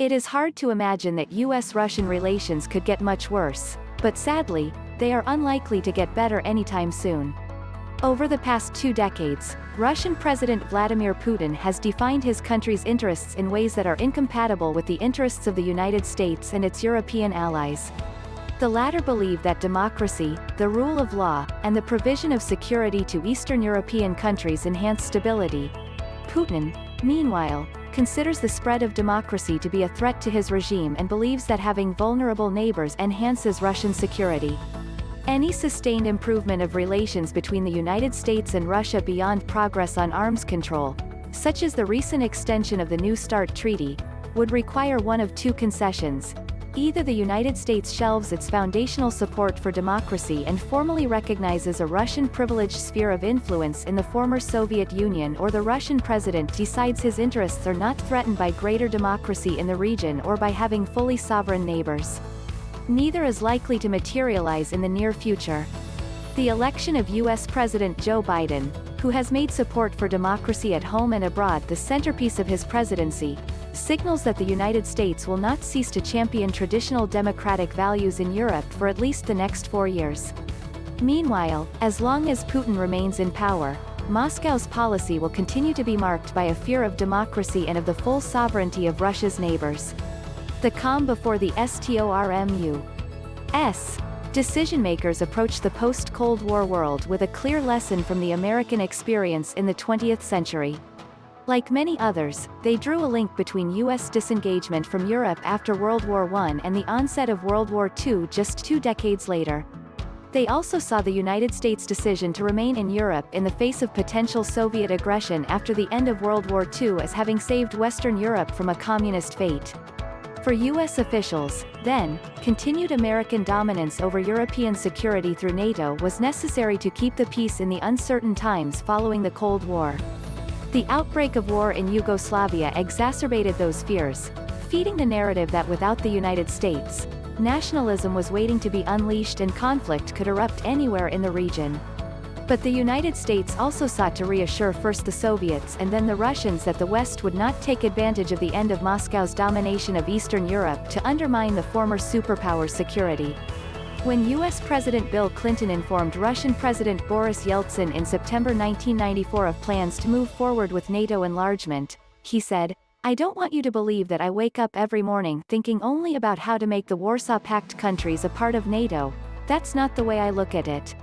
It is hard to imagine that US-Russian relations could get much worse, but sadly, they are unlikely to get better anytime soon. Over the past 2 decades, Russian President Vladimir Putin has defined his country's interests in ways that are incompatible with the interests of the United States and its European allies. The latter believe that democracy, the rule of law, and the provision of security to Eastern European countries enhance stability. Putin, meanwhile, considers the spread of democracy to be a threat to his regime and believes that having vulnerable neighbors enhances Russian security. Any sustained improvement of relations between the United States and Russia beyond progress on arms control, such as the recent extension of the New START treaty, would require one of 2 concessions. Either the United States shelves its foundational support for democracy and formally recognizes a Russian privileged sphere of influence in the former Soviet Union, or the Russian president decides his interests are not threatened by greater democracy in the region or by having fully sovereign neighbors. Neither is likely to materialize in the near future. The election of US President Joe Biden, who has made support for democracy at home and abroad the centerpiece of his presidency, signals that the United States will not cease to champion traditional democratic values in Europe for at least the next 4 years. Meanwhile, as long as Putin remains in power, Moscow's policy will continue to be marked by a fear of democracy and of the full sovereignty of Russia's neighbors. The calm before the stormu. Decision-makers approach the post-Cold War world with a clear lesson from the American experience in the 20th century. Like many others, they drew a link between US disengagement from Europe after World War I and the onset of World War II just 2 decades later. They also saw the United States' decision to remain in Europe in the face of potential Soviet aggression after the end of World War II as having saved Western Europe from a communist fate. For US officials, then, continued American dominance over European security through NATO was necessary to keep the peace in the uncertain times following the Cold War. The outbreak of war in Yugoslavia exacerbated those fears, feeding the narrative that without the United States, nationalism was waiting to be unleashed and conflict could erupt anywhere in the region. But the United States also sought to reassure first the Soviets and then the Russians that the West would not take advantage of the end of Moscow's domination of Eastern Europe to undermine the former superpower's security. When US President Bill Clinton informed Russian President Boris Yeltsin in September 1994 of plans to move forward with NATO enlargement, he said, "I don't want you to believe that I wake up every morning thinking only about how to make the Warsaw Pact countries a part of NATO. That's not the way I look at it.